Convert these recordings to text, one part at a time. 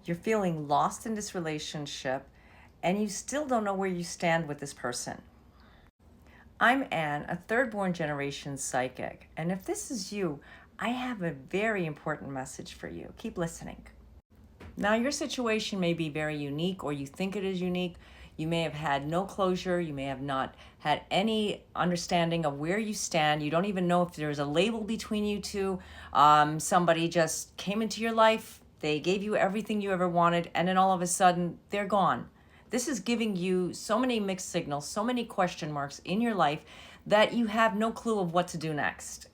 You're feeling lost in this relationship and you still don't know where you stand with this person. I'm Anne, a third-born generation psychic, and if this is you, I have a very important message for you. Keep listening. Now, your situation may be very unique, or you think it is unique. You may have had no closure. You may have not had any understanding of where you stand. You don't even know if there's a label between you two. Somebody just came into your life. They gave you everything you ever wanted, and then all of a sudden, they're gone. This is giving you so many mixed signals, so many question marks in your life that you have no clue of what to do next.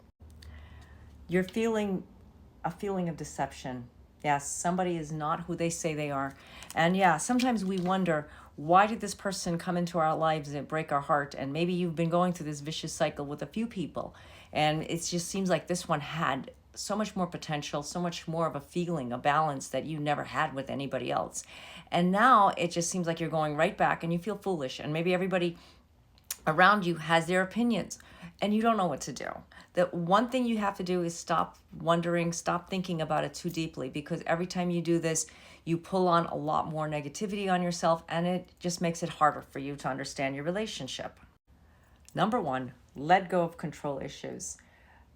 You're feeling a feeling of deception. Yes, somebody is not who they say they are. And yeah, sometimes we wonder, why did this person come into our lives and break our heart? And maybe you've been going through this vicious cycle with a few people. And it just seems like this one had so much more potential, so much more of a feeling, a balance that you never had with anybody else. And now it just seems like you're going right back and you feel foolish. And maybe everybody around you has their opinions and you don't know what to do. The one thing you have to do is stop wondering, stop thinking about it too deeply, because every time you do this, you pull on a lot more negativity on yourself and it just makes it harder for you to understand your relationship. Number one, let go of control issues.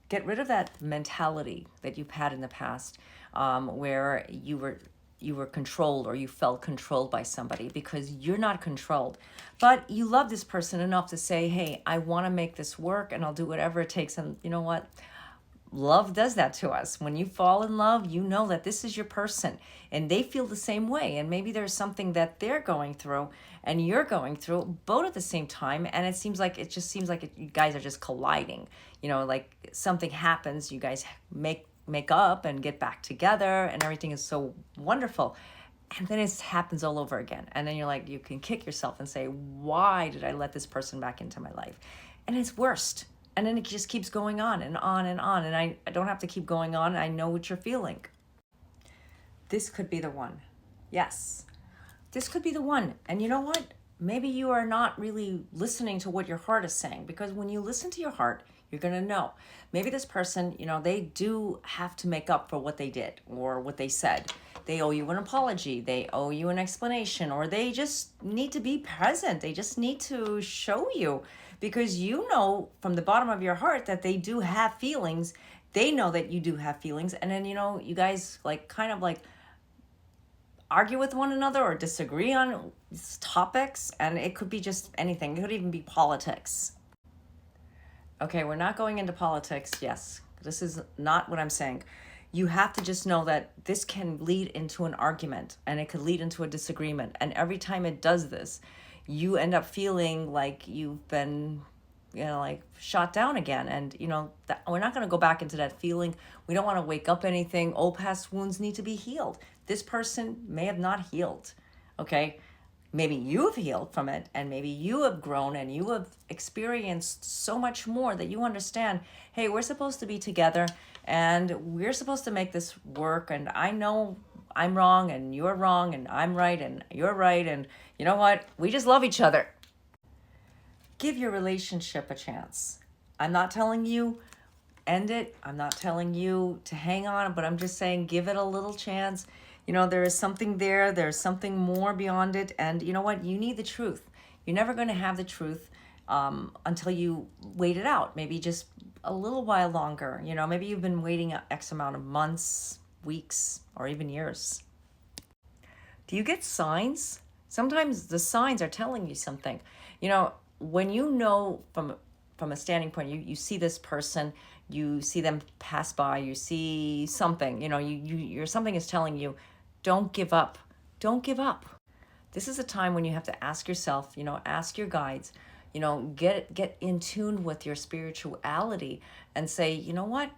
Get rid of that mentality that you've had in the past, where you were controlled or you felt controlled by somebody, because you're not controlled. But you love this person enough to say, hey, I want to make this work and I'll do whatever it takes. And you know what? Love does that to us. When you fall in love, you know that this is your person and they feel the same way. And maybe there's something that they're going through and you're going through both at the same time. And it just seems like you guys are just colliding. You know, like something happens, you guys make up and get back together and everything is so wonderful. And then it happens all over again. And then you're like, you can kick yourself and say, why did I let this person back into my life? And it's worst. And then it just keeps going on and on and on. And I don't have to keep going on. I know what you're feeling. This could be the one. Yes, this could be the one. And you know what? Maybe you are not really listening to what your heart is saying, because when you listen to your heart, you're going to know. Maybe this person, they do have to make up for what they did or what they said. They owe you an apology. They owe you an explanation, or they just need to be present. They just need to show you, because you know from the bottom of your heart that they do have feelings. They know that you do have feelings. And then, you guys kind of argue with one another or disagree on topics. And it could be just anything. It could even be politics. Okay, we're not going into politics. Yes, this is not what I'm saying. You have to just know that this can lead into an argument and it could lead into a disagreement. And every time it does this, you end up feeling like you've been, shot down again. And, we're not going to go back into that feeling. We don't want to wake up anything. Old past wounds need to be healed. This person may have not healed. Okay. Maybe you have healed from it, and maybe you have grown and you have experienced so much more that you understand, hey, we're supposed to be together and we're supposed to make this work. And I know I'm wrong and you're wrong and I'm right and you're right. And you know what? We just love each other. Give your relationship a chance. I'm not telling you end it. I'm not telling you to hang on, but I'm just saying give it a little chance. There is something there. There's something more beyond it. And you know what? You need the truth. You're never going to have the truth until you wait it out. Maybe just a little while longer. Maybe you've been waiting X amount of months, weeks, or even years. Do you get signs? Sometimes the signs are telling you something. When from a standing point, you see this person, you see them pass by, you see something, your something is telling you, don't give up. Don't give up. This is a time when you have to ask yourself, ask your guides, get in tune with your spirituality and say, you know what?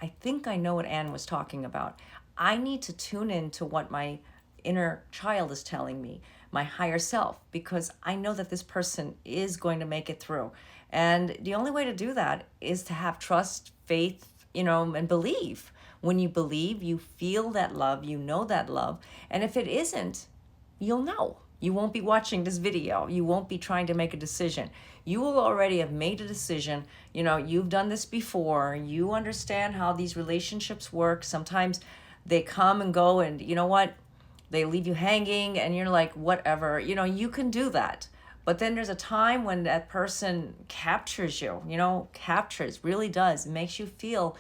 I think I know what Anne was talking about. I need to tune in to what my inner child is telling me, my higher self, because I know that this person is going to make it through. And the only way to do that is to have trust, faith, and believe. When you believe, you feel that love, you know that love. And if it isn't, you'll know. You won't be watching this video. You won't be trying to make a decision. You will already have made a decision. You've done this before. You understand how these relationships work. Sometimes they come and go, and you know what? they leave you hanging and you're like, whatever, you can do that. But then there's a time when that person captures you, captures, really does, makes you feel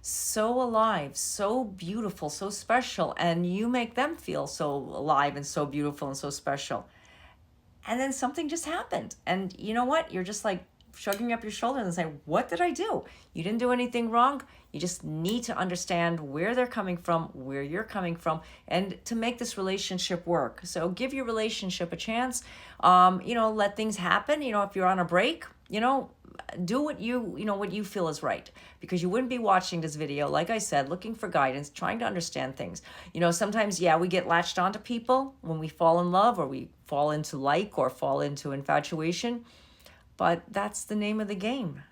so alive, so beautiful, so special, and you make them feel so alive and so beautiful and so special. And then something just happened. And you know what? You're just like shrugging up your shoulders and saying, what did I do? You didn't do anything wrong. You just need to understand where they're coming from, where you're coming from, and to make this relationship work. So give your relationship a chance. Let things happen. If you're on a break, do what you feel is right, because you wouldn't be watching this video, like I said, looking for guidance, trying to understand things. Sometimes, we get latched onto people when we fall in love, or we fall into or fall into infatuation, but that's the name of the game.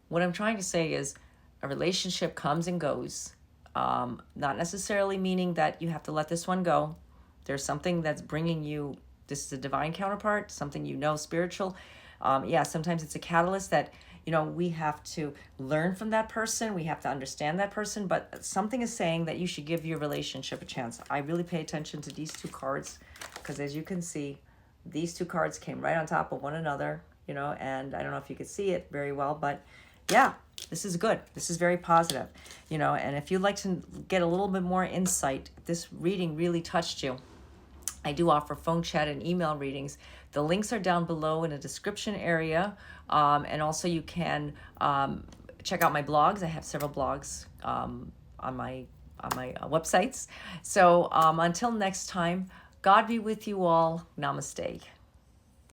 What I'm trying to say is a relationship comes and goes, not necessarily meaning that you have to let this one go. There's something that's bringing you, this is a divine counterpart, something spiritual. Sometimes it's a catalyst that, we have to learn from that person. We have to understand that person, but something is saying that you should give your relationship a chance. I really pay attention to these two cards because, as you can see, these two cards came right on top of one another, and I don't know if you could see it very well, but yeah, this is good. This is very positive, and if you'd like to get a little bit more insight, if this reading really touched you, I do offer phone chat and email readings. The links are down below in the description area. And also you can check out my blogs. I have several blogs on my websites. So until next time, God be with you all. Namaste.